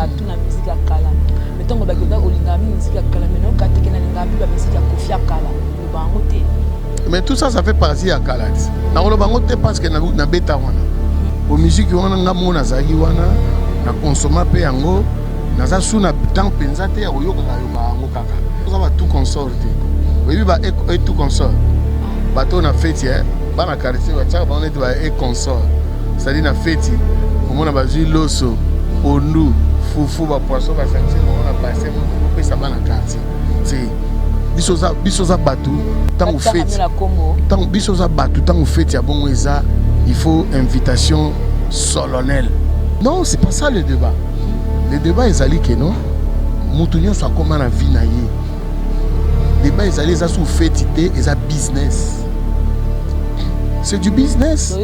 ya tout la musique à kala mais tant que bakoda olinga musique à kala mais non kateke na linga bi ba musique à kofia kala le bango te mais tout ça fait partie à kala na lo bango te parce que na beta wana au musique wana ngamona zaki wana na consommer pe yango naza suna temps penza te ya koyoka yo bango kaka ça va tout consort oui ba et tout consort bateau na fête hein ba na quartier ba tchaka ba on est ba et consort c'est-à-dire na fête on a bazui loso ondu fufu ba poisson ba santé on a passé mon pe ça ba na quartier c'est bisoza batu tant fête tant bisoza batu tant fête ya bon eza il faut invitation solennelle non c'est pas ça le débat est allé que non mutunyo soit comment la vie na ye débat est allé ça sous fête et ça business. C'est du business.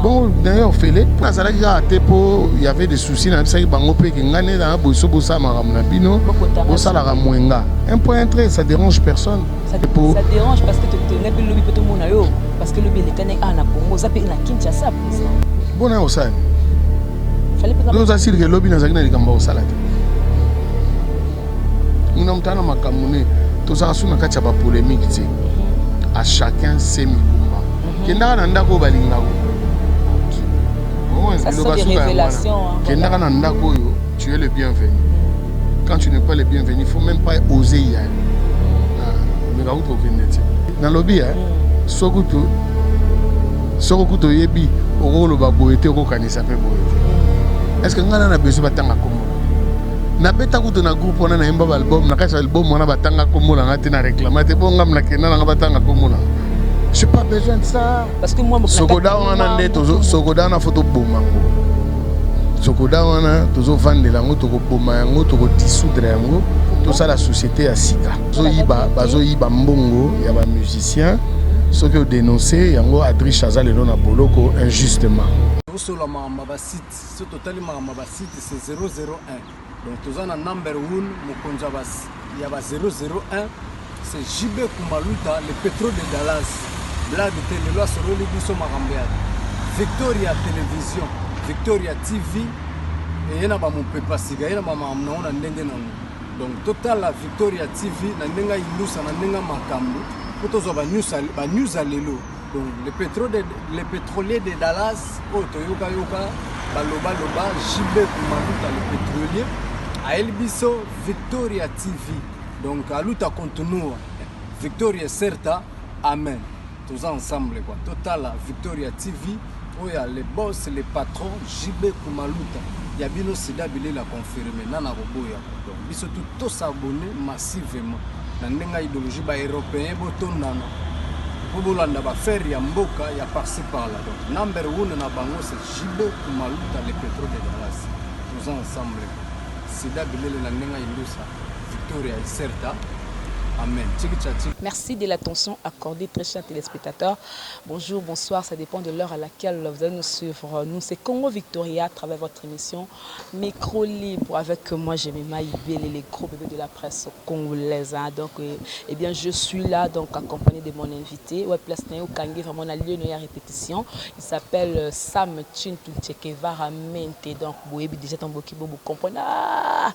Bon, d'ailleurs, il y avait des soucis. Un point très, ça dérange personne. Ça dérange parce que tu n'es plus lobby pour tout le monde. Parce que le lobby est en Congo, ça peut être Kinshasa. Bon, on a nous assurons que le lobby n'a pas été au salade. Nous n'avons pas de tout ça, nous avons une polémique. À chacun ses mikumba. Kendaka na ndako balinga ko. Ça sont des révélations. Kendaka na ndako yo, tu es le bienvenu. Quand tu n'es pas le bienvenu, il faut même pas oser y aller. Mais là où tu viens dans lobby hein. Sokuto yebi oro lo baboete ko kanisa pe boete. Est-ce que ngana na beso batanga komo? Na beta kuto na groupe on a un album na kasa album on a batanga komo la ngati na réclamate bon ngam na kena na batanga komo la. J'ai pas besoin de ça parce que moi Sokoda on a ndeto Sokoda na photo bomango. Sokoda on a tozo vendre la ngoto ko boma yango to ko dissoudre yango tout ça la société a sika. Bazo yiba mbongo ya ba musicien ceux qui ont dénoncé yango Adri Chaza le na boloko injustement. Sur la mama site ce total mama site c'est 001. Donc, tous en number 1, il y a 001, c'est JB Kumaluta, le pétrole de Dallas. Blague de télé, sur le Libiso Marambéad. Victoria Télévision, Victoria TV, et il y a mon papa Siga, il y a maman Amna, donc, total la Victoria TV, Nandenga Ilusa, Nandenga Makambu, pour tous les news à l'élo. Donc, le pétrolier de Dallas, Toyoka Yoka, Baloba Loba, JB Kumaluta, le pétrolier. À Elbiso, Victoria TV. Donc, à l'outa continue. Victoria Certa, Amen. Tous ensemble, quoi. Total, Victoria TV. Où il y a les boss, les patrons, JB Kumaluta. Il y a Bino Sida Bilé l'a confirmé. Nana Roboya. Donc, ils sont tous abonnés massivement. Dans une idéologie européenne, Botondana. Pour Bolanda, faire Yamboka, il y a par-ci par-là. Donc, number 1 na Bango, c'est JB Kumaluta, les pétrole de Dallas. Tous ensemble. Sida Bilele la Nenga Ilusa, Victoria et Certa. Amen. Merci de l'attention accordée, très chers téléspectateurs. Bonjour, bonsoir, ça dépend de l'heure à laquelle vous allez nous suivre. Nous, c'est Congo Victoria, à travers votre émission Micro Libre, avec moi, Jemima Ibele, les gros bébés de la presse congolaise. Hein. Donc, eh bien, je suis là, donc, accompagné de mon invité. Ouais, place Néo Kangi, vraiment, on a lieu de répétition. Il s'appelle Sam Chintu Tchekevara Mente. Donc, vous avez déjà ton boki, vous comprenez. Ah,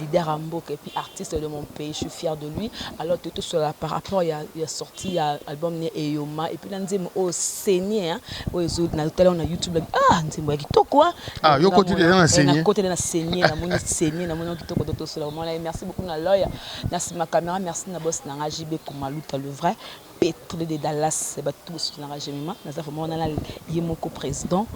leader Ambok et puis artiste de mon pays, je suis fier de lui. Alors, tout cela par rapport, il a sorti l'album Eyoma et puis là, on a saigné, hein, on a YouTube, ah, on a quoi? Ah, yo côté de la saigné. Côté de la saigné, on a saigné, on a merci beaucoup à l'œil, merci ma caméra, merci na boss na JB Kumaluta le vrai pétrole de Dallas, c'est tout sur la Jemima, nous avons on a Yemoko président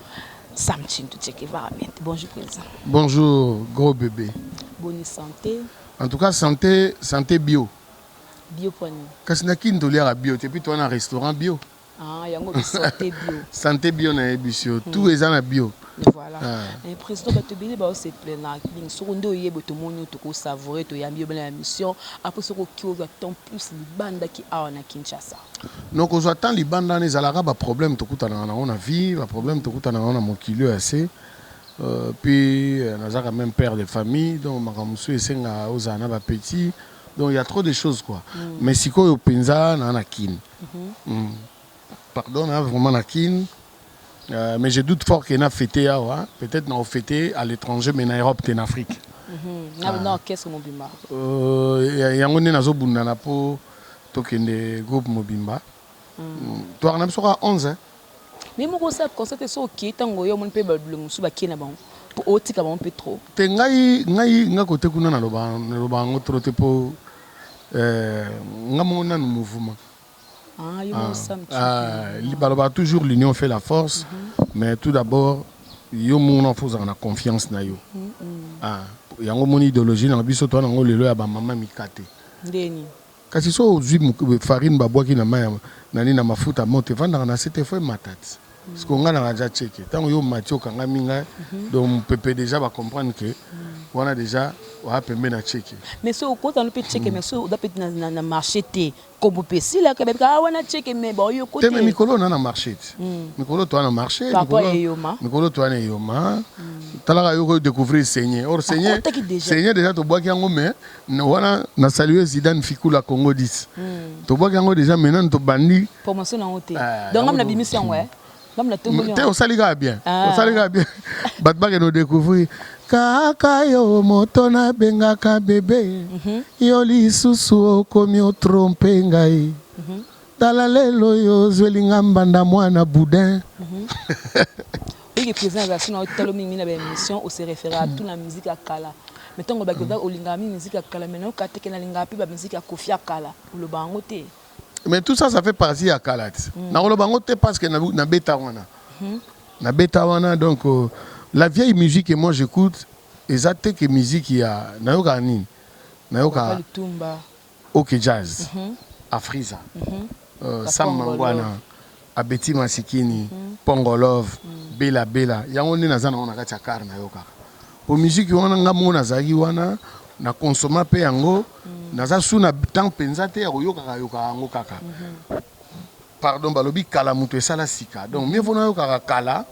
Sam Chintu Tchekevara. Bonjour président. Bonjour gros bébé. Bonne santé. En tout cas santé bio. Bio point. Kasi na kindolia la bio, et puis toi un restaurant bio. Ah, il y a une santé bio. Santé bio na ebisio, tout est en bio. Voilà. Le président va te bénir, c'est plein là. Secondo yé tout le monde tout savourer, tout y a mieux la mission. Après ce qui attend plus les bandes qui a na Kinshasa. Donc on attend les bandes dans les alara ba problème tout coup on a vie, ba problème tout coup on a mon kilo assez. Puis on a quand même père de famille, donc ma monsieur et senga ozana ba petit. Donc il y a trop de choses quoi. Mais si quoi au Penza na kin. Pardon, hein, vraiment na kin. Mais je doute fort qu'il y a fêté, peut-être qu'on a fêté à l'étranger, mais en Europe et en Afrique. Non, qu'est-ce que Mobimba? Il y a un groupe pour le groupe Mobimba. Toi, on a 11. Mais moi, je sais que c'est ok, tant que mon père le musu ba kina bon. Pour otika bon peu trop. Te ngai côté kuna na loba ngotro te po ngamona no mouvement. Ah, il me semble. Toujours l'union fait la force, mais tout d'abord yo mon faut en confiance na yo. Yango mon idéologie na biso to na ngolelo ya ba mama mikate. Ndeni. Kasi so ozwi farine babwaki na maya nani na mafuta mote vanda na c'était foi matati. Parce qu'on a déjà checké. Tant que yo matio kanga minga donc on peut déjà va comprendre que on a déjà on a permis de checker. Mais ce quand on peut checker mais ce on peut na marché té comme peut si là que on a checké mais bon yo côté. Mais Mikolo na marché. Mikolo toi na marché. Mikolo toi na yoma. Tala yo découvrir Seigneur. Or Seigneur déjà to bois qui ngo mais wana na saluer Zidane Fikula Congo 10. To bois qui ngo déjà maintenant to bandi. Promotion na hoté. Donc on a bimission ouais. On saliga bien. On saliga bien. Batba que nous découvrir kaka yo motona bengaka bébé. Yo lisusu komi o tromper ngai. Dalalelo yo zwelinga mbanda mwana boudin. Et le président de la Sina Talomi na émission on se réfère à toute la musique à Kala. Mettons que bagoda olingami musique à Kala maintenant kateke na linga pi ba musique à Kofi à Kala. Le bango te. Mais tout ça, ça fait partie à Kalat. Parce que na beta wana. Na beta wana donc la vieille musique que moi j'écoute, exacte que musique il y a nayoka nini. Nayoka OK jazz. Afriza. Sam Mangwana, Abeti Masikini, Pongolov, Bela Bela. Yango ni nazana ona kati kar nayoka. Po musique wana ngamona zagi wana na consommer pe yango. Naza suna temps penzate ya yoka yango kaka. Pardon balobi kala mutu esala sika. Donc mieux vaut na yoka kala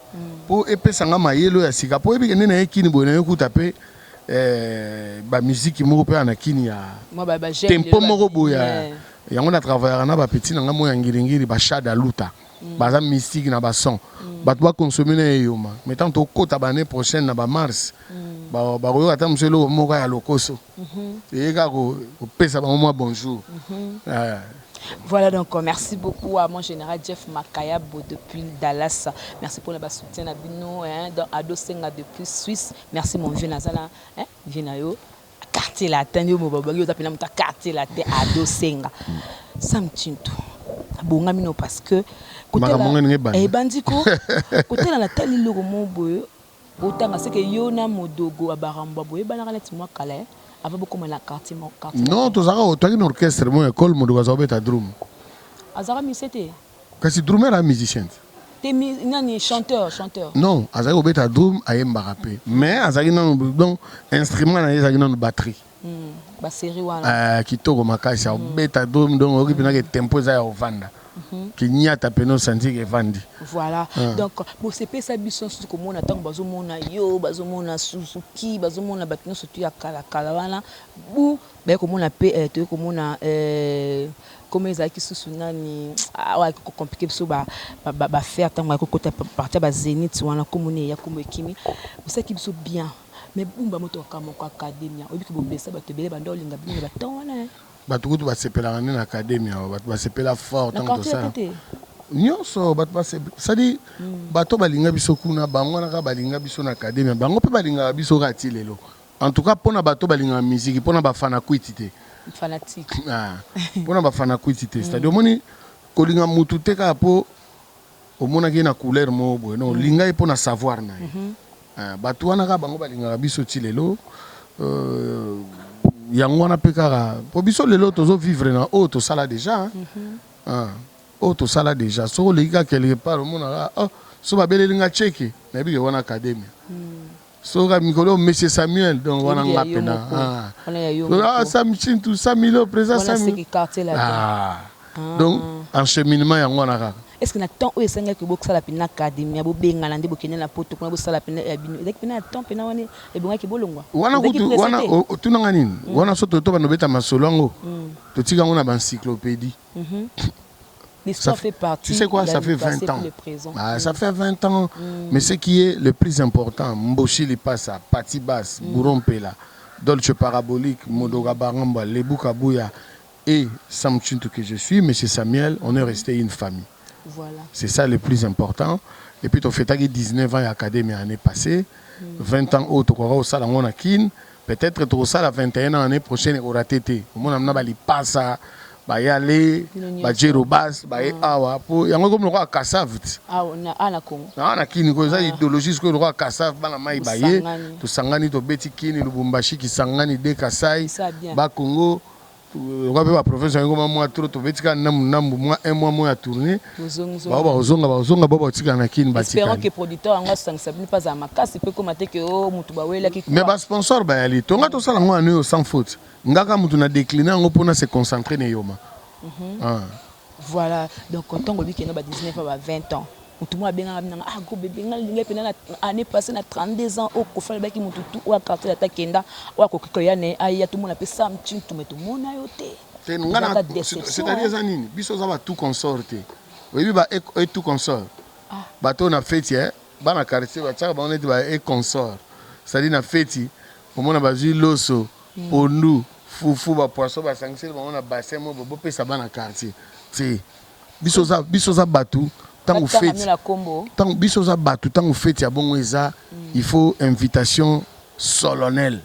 pour epesa nga mayelo ya sika. Po ebi kende na ekini boye na yokuta pe ba musique moko pe na kini ya tempo moko boya. Yango na travailler na ba petit na nga mo ya ngiringiri ba shada luta. Baza mystique na ba son. Bato ba consommer na yoma. Mais tant to kota ba année prochaine na ba mars. Bah oui, attends, monsieur le Moka à l'Okoso. Et gars, au pèse bonjour. Voilà donc, merci beaucoup à mon général Jeff Makayabo depuis Dallas. Merci pour le soutien à Bino, dans Ado Senga depuis Suisse. Merci mon vieux Nazala, Vinayo. Quartier latin, yo mo baba, yo tapina muta quartier latin Ado Senga. Sam Tinto. Bonga mino parce que côté là, bandiko, côté là la tali logo mo boyo. Autant c'est que Yona Modogo à Baramba boye banana net moi calais avait beaucoup mal la quartier mon quartier. Non, tu as autant une orchestre mon école Modogo azobet à drum. Azara misete. Kasi drummer a musicien. T'es nani chanteur. Non, azara obet à drum a yemba rapper. Mais azara non instrument na azara non batterie. Ba série wana. Qui toko makasi obet à drum donc okipe na ke tempo za ya ovanda. Qui n'y a tapé nos sentiers qui vendent. Voilà. Donc, bon, c'est pas ça, bisous, comme on attend, bazomona yo, bazomona Suzuki, bazomona batino surtout à Kalawana. Ou, ben, comme on a payé, comme on a, comme ils ont qui sous nani, ah ouais, compliqué, so ba faire tant que côté partir ba Zénith, ou en comme on est, comme Kimi, vous savez qu'ils sont bien. Mais bon, bah, moto comme académie, au lieu que vous baissez, bah, te belé, bah, dans l'ingabini, bah, tant on est. Batukutu basepela ngane na académie basepela fort tant que ça nyonso bato basadi bato balinga biso kuna bango na ka balinga biso na académie bango pe balinga biso kati lelo en tout cas pona bato balinga musique pona bafana kwitite fanatique pona bafana kwitite c'est-à-dire moni kolinga mutu te ka po omona ki na couleur mo boy non linga pona savoir na bato wana ka bango balinga biso ti lelo Yangwana pekara pour biso lelo tozo vivre na auto sala déjà auto sala déjà so le gars quelque part mona so ba belinga cheki na bi wana académie so ga mikolo monsieur Samuel donc wana ngapena Sam Chintu Samilo présent Samilo donc encheminement yangwana ka. Est-ce que na temps où esenga que boksa la pina académie bo benga na ndebo kene na poto kuna bo sala pina ya bino dek pina temps pina wani e bonga ki bolongwa wana tunanga nini wana so to ba no beta masolongo to tika ngona ba encyclopédie L'histoire fait partie. Tu sais quoi, ça fait 20 ans. Ça fait 20 ans. Mais ce qui est le plus important, Mboshi Lipasa, Pati Bass, Bourrompela, Dolce Parabolique, Modoga Baramba, Lebou Kabouya et Sam Tchuntu que je suis, M. Samuel, on est resté une famille. Voilà. C'est ça le plus important. Et puis, tu as fait 19 ans à l'Académie l'année passée, 20 ans au Tokora au Salon Kin, peut-être tu as 21 ans l'année prochaine au Ratete. On a dit Passa, Bayale, Bajerobas, Bayawa, pour yango comme le roi Kassav. Ah, on a Congo. On a Kini, il y a idéologie que le roi Kassav, Banamaï Baye, tu Sangani, tu Beti Kini, Lubumbashi, qui Sangani, De Kassai, Ba Congo. On va faire professeur moi trop tu veux moi un mois à tourner espérons que producteur anga sensible pas à ma casse peut commenter que oh mutu bawela ki mais ba sponsor ba ali tonga to sala ngwa no sans faute ngaka mutu na décliner ngo pona se concentrer ne yoma voilà donc quand on dit que no ba 19 à 20 ans mutu mo benga ah go bébé ngal pena année passée na 32 ans au kofala baki mutu tu wa quartier la takenda wa kokiko yane aya tout monde appelle ça mtintu metu mona yote c'est-à-dire ça nini biso za ba tout consorté oui ba et tout consort bato na fête ba na quartier ba tsa ba on est ba et consort c'est-à-dire na fête au mona ba zi loso pondu fufu ba poisson ba sangse ba on a bassin mo bo pesa ba na quartier c'est biso za batu tant vous faites tant biso za batu tant vous faites ya bon eza il faut invitation solennelle.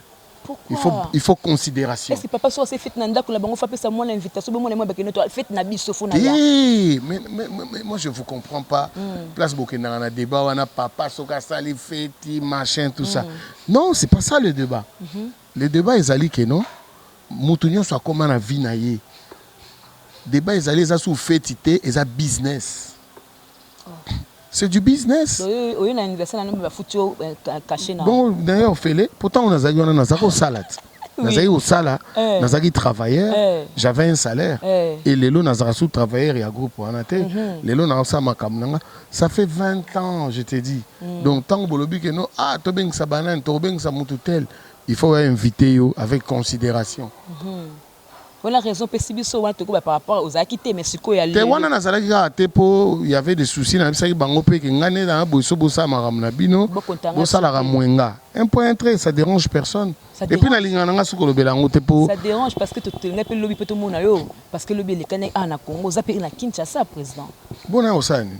Pourquoi? Il faut considération. Est-ce que papa soit fait nanda que la bango fait ça mon invitation moi moi bakeno to fait na biso fona ya. Mais moi je vous comprends pas. Place Bokena na débat on a papa soka sali feti machin tout ça. Non, c'est pas ça le débat. Le débat ezali que non mutunyo soit comment na vie na ye. Débat ezali za sous fetité et za business. C'est du business. Bon, d'ailleurs, fait-le. Pourtant, on a un salade. On a un salaire. On a un travailleur. J'avais un salaire. Et les lots, on a un sous-travailleur et un groupe. Les lots, on a un ça fait 20 ans, je te dis. Donc, tant que vous ah, tu as sa banane, tu as sa moutoutel, il faut inviter avec considération. Voilà la raison par rapport aux acquittés, mais c'est quoi il y avait des soucis dans le bango pe ngane dans bosso bossa maramnabino bossa la ramwenga un point très ça dérange personne et puis na lingana suko lo belango te po ça dérange parce que tu n'as pas le lobby peut tout yo parce que le lobby les cané na Congo za pe na Kinshasa président bona osani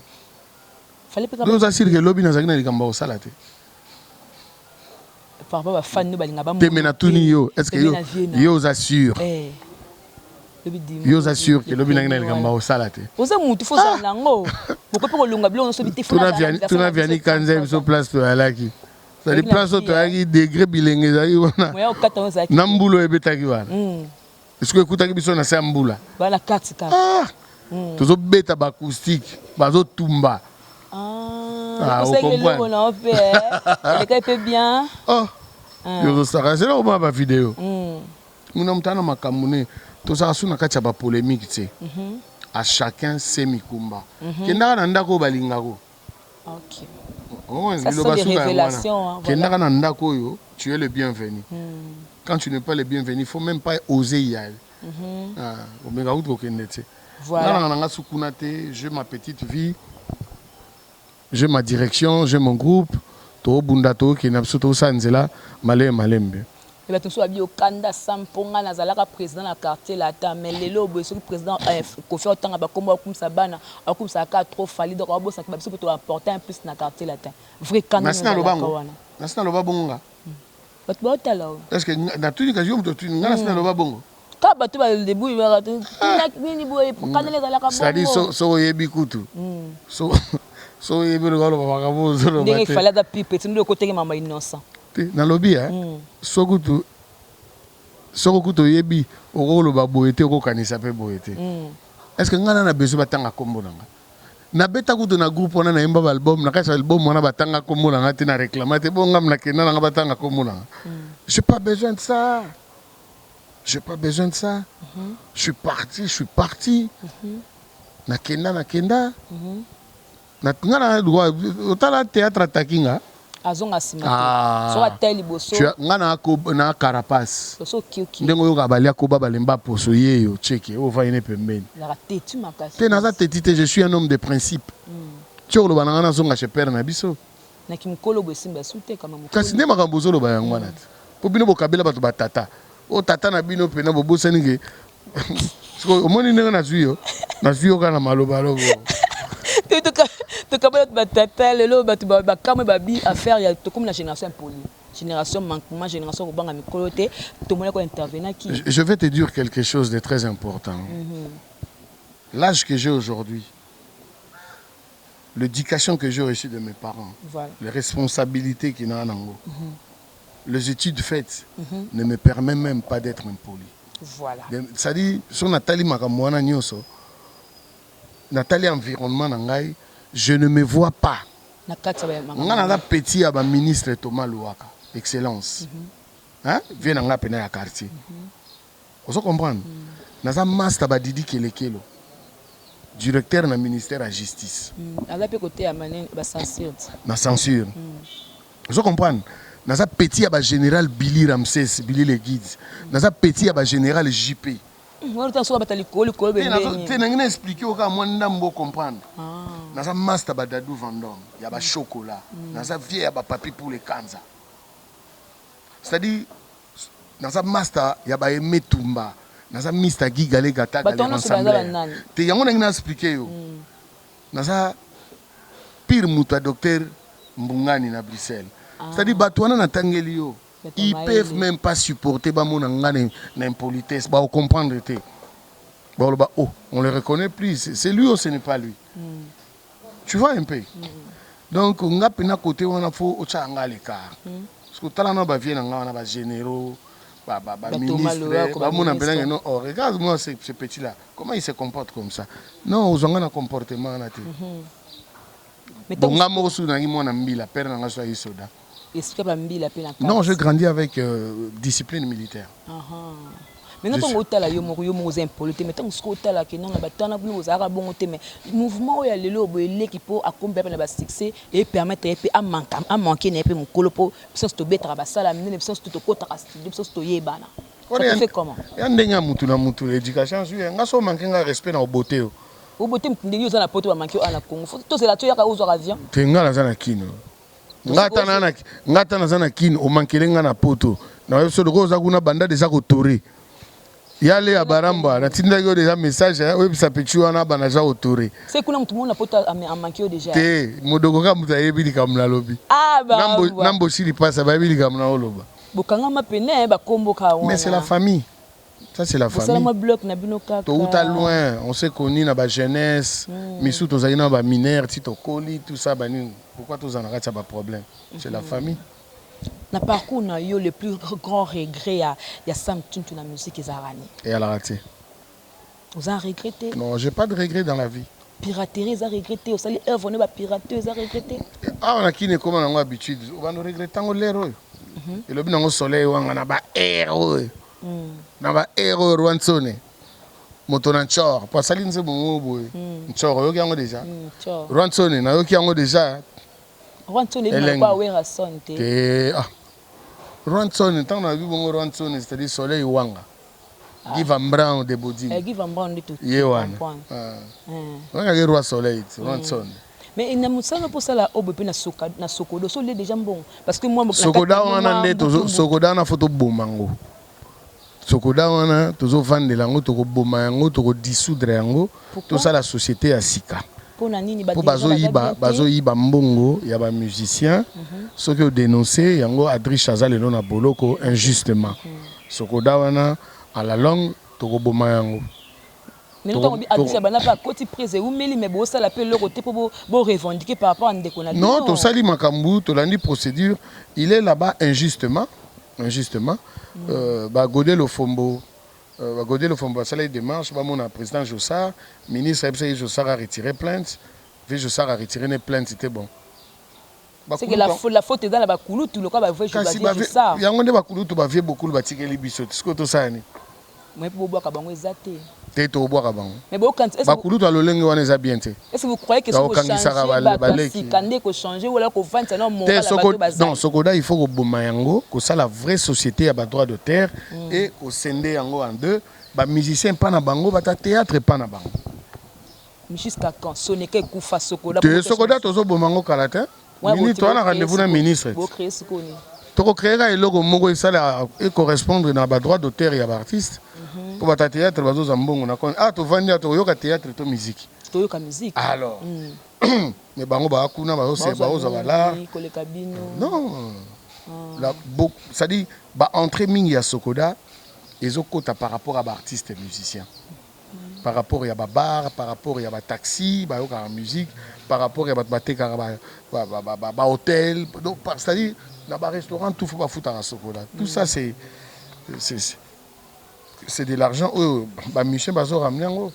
fallait pas nous assure que lobby na zakina likamba osala te par rapport à fan no balinga ba te menatuni yo est-ce que yo os assure yo assure que lobby nangina likamba osala te oza mutu fo za nango boko pe ko longa bilo so biti fona tu na viani kanza so place to alaki ça les places to alaki degré bilenge za yona moya okata oza na mbulo ebetaki wana est-ce que ekutaki biso na sa mbula bana kati ka tozo beta ba acoustique bazo tumba on comprend on fait le cas peut bien yo ça c'est là on va vidéo muna mtana makamune to ça suna kacha ba polémique tu sais à chacun ses mikumba kenda na ndako balingako OK ça sont des révélations kenda na ndako yo tu es le bienvenu quand tu n'es pas le bienvenu il faut même pas oser y aller omega outo kendete voilà na nga sukunate j'ai ma petite vie j'ai ma direction j'ai mon groupe to bundato ki na biso sanzela malembe et tout ça bio kanda samponga nazalaka président na quartier là ta mais lelo boso président Kofi otanga ba komba kumsa bana akumsa ka trop fali donc abosa ba biso peut apporter un plus na quartier là ta vrai kanda nasina loba bonga bat ba tala est-ce que na tout ka jom to tu nasina loba bongo ka batu ba le début ba nini boye kanda les alaka bongo c'est dit so yebi kutu so yebi lo ba ka bozo lo ba il fallait da pipe tu ndo côté mama innocent na lobby sokutu yebi okolo ba boyete ko kanisa pe boyete est-ce que ngana na beso batanga kombo nanga na beta kutu na groupe on a imba album na kasa album on a batanga kombo nanga tina réclamer te bonga na kena na batanga kombo nanga j'ai pas besoin de ça je suis parti na kenda na ngana droit otala théâtre takinga azonga sima so ateli boso ngana ko na carapace so kioki ndengo yo kabalia ko baba lemba poso yeyo cheke o va ine pembeni la tête makasi te naza tete je suis un homme de principe tio lo bananga na zonga chez père na biso na kimkolo bosimba sute kama mukolo kasi ne makambo zo lo ba yango na te po bino bokabela bato batata o tata na bino pena bobosani ke au moins il n'a zuyo kana maloba lobo to kabela batata lelo batu ba kamwe babi affaire ya to comme la génération impoli génération manquement génération ko banga mikolo te to mona ko intervenir qui je vais te dire quelque chose de très important. L'âge que j'ai aujourd'hui, l'éducation que j'ai reçue de mes parents, voilà. Les responsabilités qu'il y a en Ango, les études faites ne me permettent même pas d'être impoli. Voilà. C'est-à-dire, sur Nathalie Makamouana Nyoso, Nathalie environnement nangai, je ne me vois pas. On a petit à ministre Thomas Louaka, excellence. Hein? Vient dans la pénale à quartier. Vous comprenez? Nous avons master Badidi Kelekelo, directeur du ministère de la Justice. À la côté à la censure. La censure. Vous comprenez? Nous avons petit à général Billy Ramsès, Billy le guide. Nous avons petit à général JP. On a expliqué au cas où on comprendre. Nous avons master Badadou Vendôme, il y a chocolat. Nous avons vieille papier pour les Kanza. C'est-à-dire, nous avons master, il y a Aimé Toumba. Nous avons Mr. Guy Galé Gata Galé ensemble. Tu as expliqué. Nous avons pire mouta docteur Mbungani na Bruxelles. C'est-à-dire, ils ne peuvent même pas supporter l'impolitesse. On comprendre. On ne le reconnaît plus. C'est lui ou ce n'est pas lui. Tu vois un peu. Donc, on a un côté où on a fait l'écart. Parce que tout le monde vient des généraux, des ministres. Regarde-moi ce petit-là. Comment il se comporte comme ça? Non, ils ont un comportement. Non, j'ai grandi avec discipline militaire. Mais nous avons des impolités, mais nous avons des mouvements où il y a qui peut accompagner le succès et permettre à manquer mon colopo, sans te battre à la sans te côté à sans te yébana. Ça fait comment? Il y a des l'éducation, il y a un respect dans la beauté. Au beauté, il y a un pote qui a manqué à la Congo. Tout c'est là, tu as un avion. Tu as un kino. Ngata na kin o mankelenga na poto na so de roza kuna banda déjà autoré yale ya baramba na tinda yo déjà message web sa pechiwa na bana ja autoré c'est kuna mtu mona poto a manqué déjà te modoko ka muta yebili kamna lobi nambo shili pasa ba yebili kamna oloba bokanga mapene ba kombo ka wana mais c'est la famille. Ça c'est la famille. Bloc na bino kaka. Tout à loin, on s'est connu dans la jeunesse, mais surtout dans la minère, tito coli, tout ça, pourquoi tous en arrêtent, ça pas problème. C'est la famille. Na parcours na yo le plus grand regret ya Sam Tuntu na musique ezarani. Et à la raté. Vous en regrettez? Non, j'ai pas de regret dans la vie. Piraterie, ils ont regretté. Vous allez œuvre, on va pirater, ils ont regretté. Ah, on a qui n'est comme on a l'habitude. On va nous regretter l'héros. Et le bien au soleil, on a pas héros. Na ba héros Rwansone. Motonanchor, pas saline c'est bon boy. Nchor yo kiango déjà. Rwansone na yo kiango déjà. Rwansone il pas wera sonte. Ah. Rwansone tant na vu bon Rwansone c'est-à-dire soleil wanga. Give am brown de body. Give am brown de tout. Yewana. On a roi soleil Rwansone. Mais il n'a pas pour ça la obe na sokodo so les déjà bon parce que moi sokoda on a net sokoda na photo bomango. Sokoda wana tozo vendre lango toko boma yango toko dissoudre yango tout ça la société à sika pour bazo yiba mbongo ya ba musicien ceux qui ont dénoncé yango Adri Chazal le na boloko injustement sokoda wana à la longue toko boma yango mais nous avons Adri Chazal pas côté prise ou meli mais bo ça l'appelle le côté pour revendiquer par rapport à ndeko na non to sali makambu to landi procédure il est là-bas injustement Godé le Fombo, ça les démarches. Mon président Jossard, ministre Jossard a retiré plainte. Jossard a retiré les plaintes, c'était bon. C'est que la faute est dans la Bakoulou, tout le cas, va voir Jossard. Il y a un Bakoulou, tu vas voir beaucoup de Batikeli Bissot. C'est ce que tu sais. Moi, pour boire, tu vas te to boaka bango mais bon quand est-ce bakulutu alolenge wana eza bien te est-ce que vous croyez que ça va changer kande ko changer wala ko vendre non mon non sokoda il faut ko boma yango ko sala vraie société ya ba droit de terre et ko sende yango en deux ba musicien pa na bango ba ta théâtre pa na bango jusqu'à quand soneke kufa sokoda te sokoda tozo boma ngo kala te minute wana rendez-vous na ministre bo créer ce qu'on toko créera eloko moko esala et correspondre na ba droit d'auteur ya ba artiste pour ba théâtre bazo zambongo na kon to vandi to yoka théâtre to musique alors mais bango ba kuna bazo se bazo bala non la ça dit ba entrée mingi ya sokoda ezokota par rapport à ba artiste musicien par rapport à ba bar par rapport à ba taxi ba yoka musique par rapport à ba teka ba hôtel donc c'est-à-dire dans les restaurants, tout faut pas foutre à Sokoda. Tout ça, c'est de l'argent. Bah, Michel Bazo ramené en gros.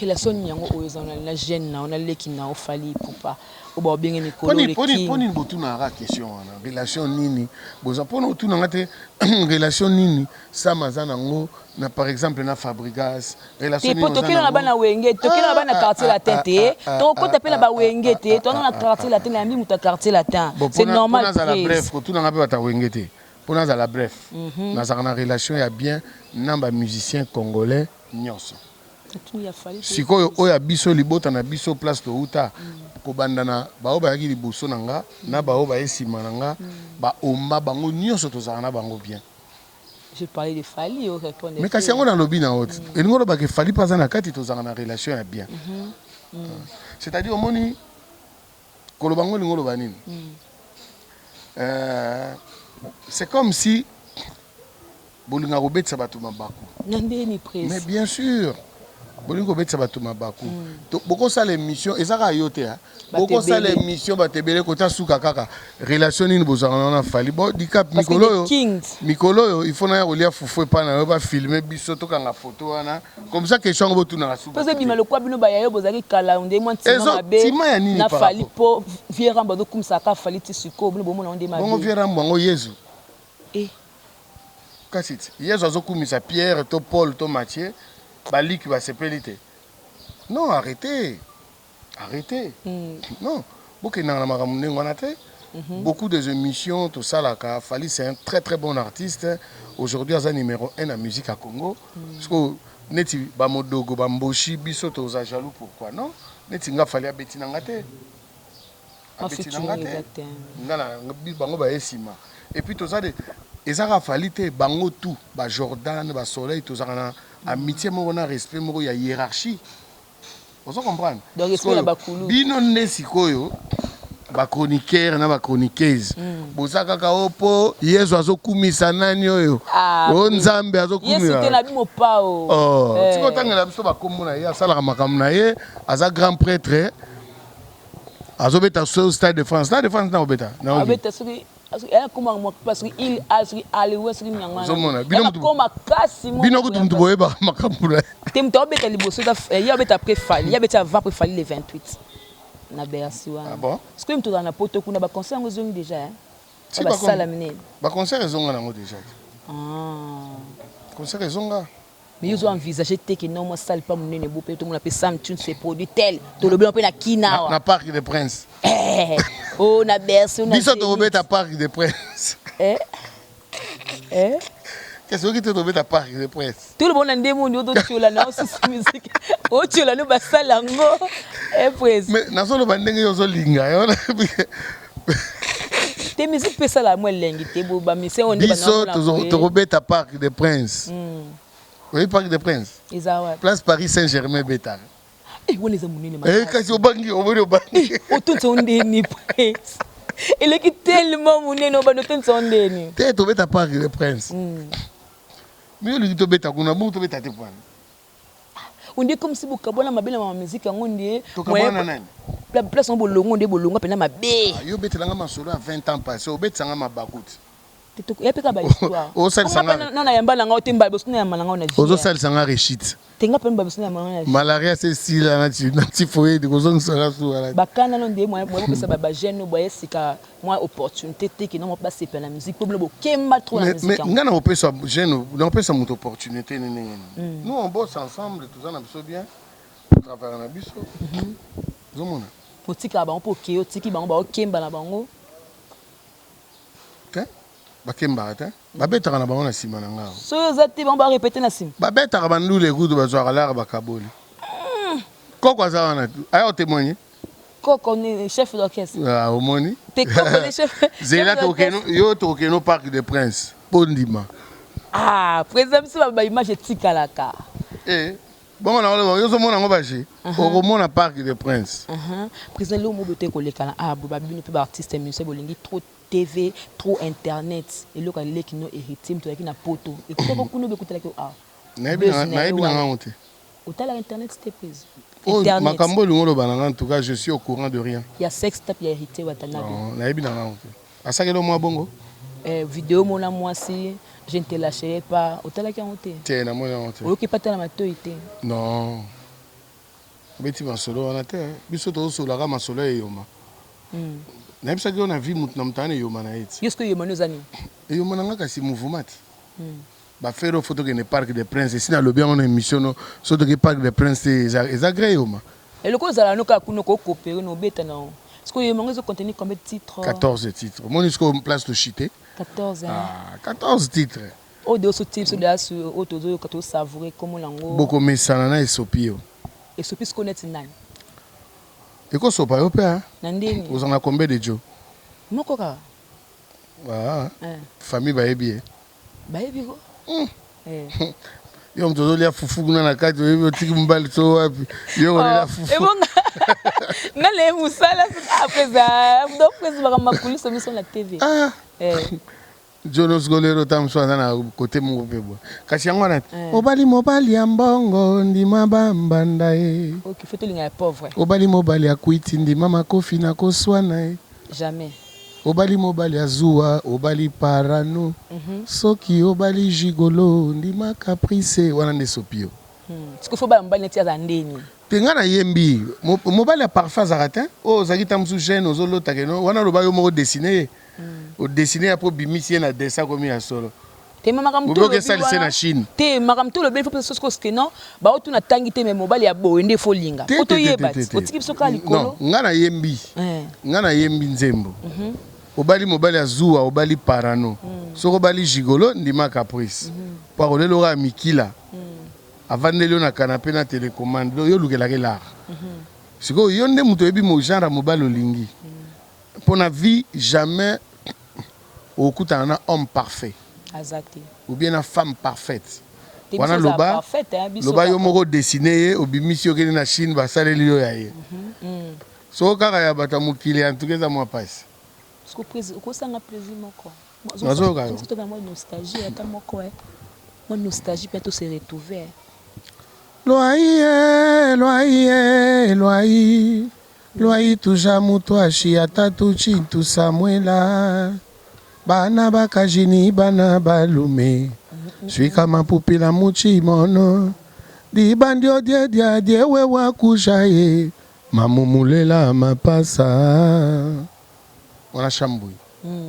Relation nyango oyezana na jeune na on a leki na ofali poupa oba bien ni kolore ki poni botu na ra question na relation nini boza poni tout na ngate relation nini ça mazana ngo na par exemple na Fabrigas relation nini to kila na bana wenge to kila na bana quartier latin te to ko tapela ba wenge te to na quartier latin na mi muta quartier latin c'est normal bref ko tout na ngape bata wenge te pona za la bref na za na relation ya bien namba musicien congolais nyonso sikoyo oya biso libota na biso place to uta ko bandana bao ba yaki liboso nanga na bao ba esima nanga ba omba bango nyonso to zana bango bien. Je parlais de Fali au répondre. Mais kasi yango na lobi na haute et ngolo ba ke Fali pas na kati to zana relation ya bien. C'est-à-dire omoni ko lo bango ngolo ba nini. C'est comme si bolinga robetsa batu mabako. Mais bien sûr. Bolingo betsa batu mabaku boko ça l'émission ezaka yote ha boko ça l'émission batebele kota suka kaka relation ni bozana na Fali bo dikap mikolo yo il faut na olia fufu pa na ba filmer biso to kanga photo wana comme ça que chango botu na suka parce que bimalo kwa bino ba yayo bozaki kala onde moi ntima be na Fali po viera mbado kumsa ka Fali tisuko bino bomo na onde mabe bongo viera mbongo Yesu kasi Yesu azokumisa Pierre to Paul to Matthieu Bali qui va se peliter. Non, arrêtez. Arrêtez. Non. Beaucoup des émissions, tout ça, là, Fali, c'est un très très bon artiste. Aujourd'hui, il est numéro 1 en musique à Congo. Parce que, neti bamodogo, bamboshi, biso, to za jaloux, pourquoi non? Neti nga Fali abeti nangate. Abeti nangate. Ngana, bango ba esima. Et puis, tout ça, ezaka Fali te, bango tout, ba Jordan, ba Soleil, tout ça, amitié moko na respect moko ya hiérarchie. Vous comprenez? Donc respect na bakulu. Bino nde sikoyo ba chroniqueur na ba chroniqueuse. Bozaka ka opo Yesu azokumisa nani oyo. O Nzambe azokumisa. Yesu te na bimo pa o. Oh, tiko tangela biso ba komona ye asala makambo na ye, aza grand prêtre. Azobeta au Stade de France. Stade de France na obeta. Na obeta parce qu'il a allé où est-ce qu'il y a un bino ko tumtu boye ba makambula temto beta liboso ya beta après Fali ya beta va après Fali le 28 na Bercy wana. Ah bon? Est-ce que mto na poto kuna ba concert ngozongi déjà hein ba sala mine ba concert ezonga nango déjà concert ezonga mais ils ont envisagé que non moi salle pas monene bo pe tout monde appelle Sam Tune c'est produit tel to le blanc pe na kina na Parc des Princes. Oh na Bercy na biso to obeta Parc des Princes. Qu'est-ce que tu obeta Parc des Princes? Tout le monde ande monde odo tiola na aussi musique o tiola no ba sala ngo prince mais na solo bandenge yo zo linga yo te musique pe sala mo lengi te bo ba mise on biso to obeta Parc des Princes. Oui, Parc des Princes. Place Paris Saint-Germain Bétar. On est amoureux. Kasi obangi, obangi. Autant on est ni prince. Il est tellement mouné no ba autant on est ni. Te to beta Parc des Princes. Mais lui to beta kuna bu to beta te point. On dit comme si bokabona mabela ma musique ngo ndie. To kabona nani? La place on bolongo ndie bolongo pena mabe. Yo beta nga masolo à 20 ans passé, o beta nga mabakuti. Ya peka ba histoire. O sali sanga. Non na yamba nanga otemba bosu na yamba nanga na vie. Ozo sali sanga rechit. Tenga pe ba bosu na yamba na vie. Malaria c'est si là na ti foyer de kozong sanga sou ala. Bakana non de moi pesa ba jeune boye sika moi opportunité te ki non pas c'est la musique pour bo kemba trop la musique. Mais ngana opesa jeune, on opesa mon opportunité nene. Nous on bosse ensemble tout ça na biso bien. Travailler na biso. Zomona. Otika ba on po ke otiki ba kemba na bango. Bakemba te babetaka na bango na nsima na ngao so ozati bango barépété na nsima babetaka bandule ekutu bazwaka lara bakaboli koko aza wana aya otémoigne koko ni chef d'orchestre omoni te koko ni chef zela yo tokokeno au Parc des Princes mpo ndima président biso baimage etikalaka bongo na oloba yozomona yango baje okomona Parc des Princes président lelo mobo te kolekana babino mpe baartiste musicien bolingi trop TV, trop internet. Et le cas qui nous hérité, tu as qui na poto. Et comment beaucoup nous écoutent avec internet c'était prise. Internet. Makambo lungolo bananga en tout cas je suis au courant de rien. Il y a sex tape, il y a hérité watana. Non, na yebi nanga honte. Asakelo moi bongo. Vidéo mona moi si je ne te lâcherai pas. Otala ki honte. Tiens na mona honte. O ki pata na matoité. Non. Beti ba solo wana te. Biso to solo ga masolo eyoma. Na bisa que on a vu mutu mtane yoma na eti. Est-ce que yoma nous ani? Yoma nanga kasi mouvement. Ba faire photo que ne Parc des Princes si na lobi on émission no so de Parc des Princes c'est agréé yoma. Et le ko zala no ka kuno ko coopérer no beta na. Est-ce que yoma ngo contenu combien de titres? 14 titres. Mon jusqu'au place de chité. 14 14 titres. O de ce type de sur autozo ka savourer comme lango. Beaucoup mesana na esopio. Esopio se connaît nani? Et quoi ça pas européen? Nandini. Vous en a combien de jours? Moko ka. Famille ba ebi. Ba ebi ko. Yo mtozo lia fufu kuna na kati yo tiki mbali to wapi. Yo lia fufu. Na le musala après ça, donc président ba makulu sur la TV. Jonos Golero tamso na côté mon pebo. Kasi yango na mobali ya mbongo ndima bambanda e. OK, faut te linga pauvre. Mobali ya kuiti ndima makofi na koswana e. Jamais. Mobali ya zuwa, obali parano. Soki obali gigolo ndima caprice wana nde sopio. Est-ce qu'il faut ba mbali neti za ndeni? Tenga na yembi, mobali ya parfum zaratin, zaki tamsu jeune ozolota keno, wana loba yo moko dessiner. Au dessiner pour bimisi na dessin comme ya solo. Te mama tout le salissé na Chine. Te makam tout le bien faut parce que non, ba otu na tangi te me mobali ya boende fo linga. Oto yeba, otiki biso ka likolo. Non, ngana yembi. Ngana yembi nzembo. Mobali ya zuwa, obali parano. Soko bali gigolo ndima caprice. Parole lora mikila. Avandelo na canapé na télécommande, yo lukelaka l'art. Siko yo nde muto yebi mo genre mobali olingi. Pour la vie, jamais au coup un homme parfait. Azati. Ou bien une femme parfaite. Wana loba. Loba yo moko dessiné au bimisio ke na Chine ba saleli yo yaye. So kaka ya bata mukili en tout cas moi passe. Parce que plaisir, ko sanga plaisir moko. Mazo ka yo. C'est totalement nostalgie ata moko eh. Moi nostalgie bientôt se retrouver. Loai tuja mutu ashia tatu chintu Samuela bana bakajini bana balume swika mapupila muchimono dibandio die wewa kujaye mamumulela mapasa wana shambui.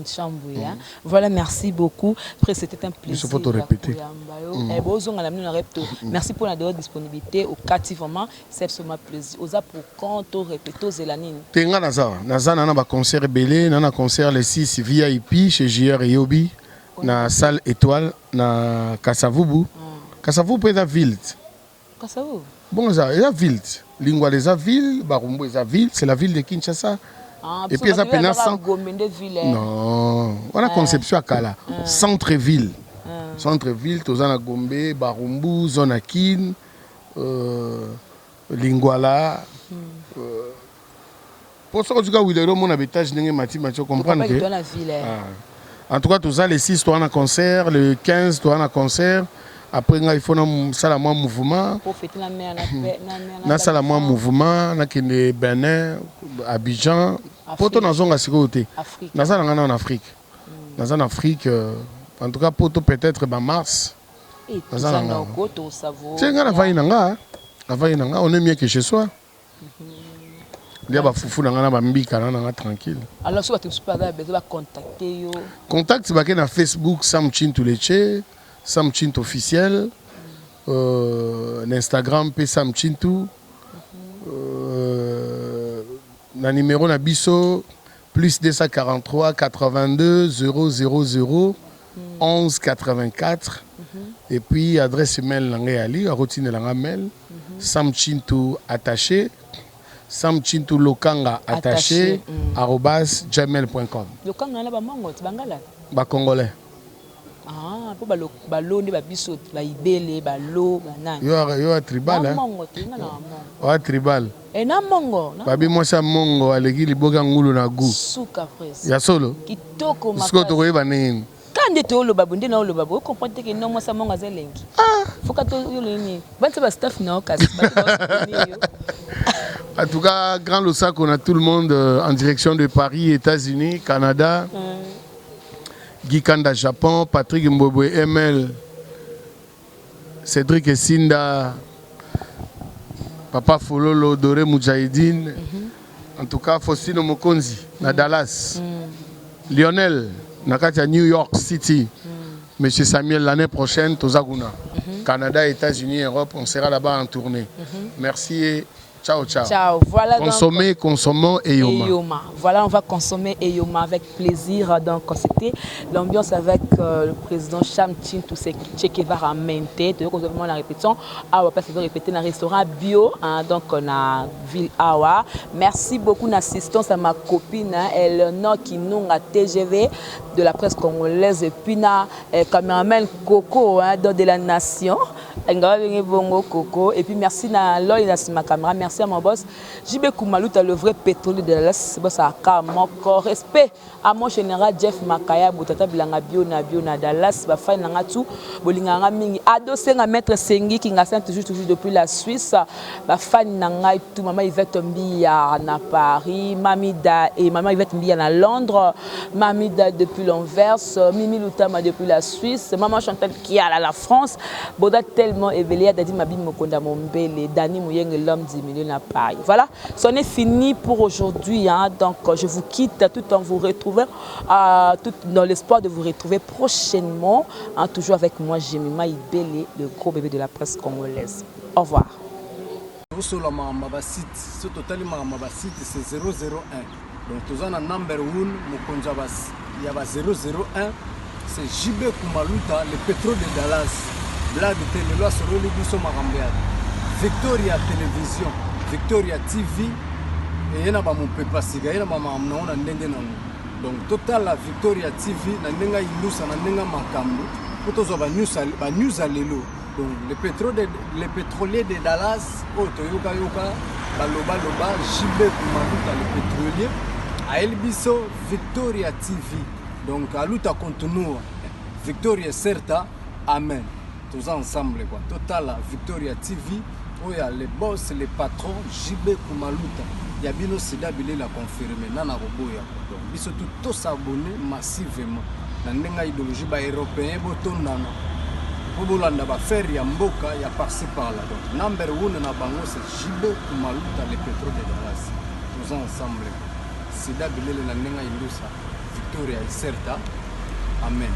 Chambouya. Voilà, merci beaucoup. Après, c'était un plaisir. Il faut te répéter. Merci pour la disponibilité au captivement. C'est absolument plaisir. Osa pour quand on répète aux Elanines. Tenga Naza na ba concert belé, na concert les 6 VIP chez JR Yobi, na salle étoile na Kasavubu. Kasavubu est la ville. Kasavubu. Bon ça, la ville. Lingua des ville, Barumbu est la ville, c'est la ville de Kinshasa. Et puis ça peine non, on a conception à Kala, centre-ville. Centre-ville, Tozana Gombe, Barumbu, Zonakin, Lingwala. Pour ça, en tout cas, oui, mon habitage n'est pas tu comprends que. En tout cas, tout ça, les 6, tu as un concert, le 15, tu as un concert. Après, il faut un mouvement. Na sala moi mouvement, na kende Benin, Abidjan, poto na zonga sikote. Na sala ngana en Afrique. dans en Afrique, en tout cas poto peut-être en mars. Et ça n'a pas de savoir. C'est nga on est mieux que chez soi. Il y a foufou na nga mbika na tranquille. Alors si tu pas besoin contacter yo. Contact ba na Facebook Sam Chintu Leche, Sam Chintu officiel. Instagram pe Sam Chintu. Na numéro na biso plus 243 82 000 11 84. Et puis adresse email nanga ali routine nanga mail Sam Chintu attaché Samchintu Lokanga attaché @gmail.com. Lokanga na ba mongo bangala ba congolais. Ah, po balo ndi ba biso ba ibele balo banani. Yo tribal hein. Mongo tinga na mongo. Wa tribal. E na mongo, na. Babi mwasa mongo aleki liboka ngulu na gu. Suka frère. Ya solo. Kitoko makasi. Sko to koyeba nini. Kande to lo babu ndi na lo babu, comprendre que non mwasa mongo azelengi. Ah, foka to yo nini. Bantu ba staff na okasi, En tout cas, grand Losac, on a tout le monde en direction de Paris, États-Unis, Canada. Guy Kanda, Japon, Patrick Mbobwe, ML, Cédric Essinda, Papa Fololo, Doré Moudjahidine. En tout cas, Faustino Mokonzi, na Dallas. Lionel, Nakata, New York City. Monsieur Samuel, l'année prochaine, Tozaguna. Canada, États-Unis, Europe, on sera là-bas en tournée. Merci et ciao, ciao. Ciao. Voilà. Consommer, consommons Eyoma. Voilà, on va consommer Eyoma avec plaisir. Donc, c'était l'ambiance avec le président Sam Chintu Che Guevara Mente. Donc, on la répétition. Ah, on va pas se répéter dans le restaurant bio. Hein, donc, on a Ville Awa. Merci beaucoup d'assistance à ma copine, Eleonore Kinunga TGV de la presse congolaise. Et puis, caméraman Coco, hein, de la nation. Et puis, merci à Loï, ma caméra. Merci à mon boss. JB Koumalouta, le vrai pétrolier de la boss à Kamoko. Respect à mon général Jeff Makaya, Boutata Bilanga Bio na Dallas, Bafay Nangatu, Bolinganga Mingi. Adossé à Maître Sengi qui n'a toujours depuis la Suisse. Bafay Nanga tout, Maman Yvette Mbia na Paris, Mamida et Maman Yvette Mbia na Londres, Mamida depuis l'Anvers, Mimi Lutama depuis la Suisse, Maman Chantal Kia à la France, Boda tellement éveillé, Dadi Mabim Mokonda Mombele, Dani Mouyeng l'homme 10 millions à Paris. Voilà, c'en est fini pour aujourd'hui. Hein. Donc, je vous quitte tout en vous retrouvant, tout dans l'espoir de vous retrouver prochainement. Hein, toujours avec moi, Jemima Ibele, le gros bébé de la presse congolaise. Au revoir. C'est 001. Donc, nous avons un number 1, il y a 001. C'est JB Koumalouta, le pétrole de Dallas. Blague de télé, sur le Libiso Marambiad. Victoria Télévision, Victoria TV, et il y a mon papa Siga, il y a donc total la Victoria TV, il y a une makambo, pour tous les news à l'élo. Donc les pétroliers de Dallas, Otoyoka Yoka, Baloba Loba, JB Koumalouta, le pétrolier, à Elbiso, Victoria TV. Donc à l'outa continue, Victoria Certa, Amen. Tous ensemble quoi. Total la Victoria TV. Il y a les boss, les patrons, JB Koumalouta. Il y a Bino Sida Bilé l'a confirmé. Nana Roboya. Donc, ils sont tous s'abonner massivement. Dans une idéologie européenne, pour faire Yamboka, il y a par-ci par-là. Donc, number 1 na bango, c'est JB Koumalouta, les pétrole de Dallas. Tous ensemble. Sida Bilé la Nenga Ilusa. Victoria Certa. Amen.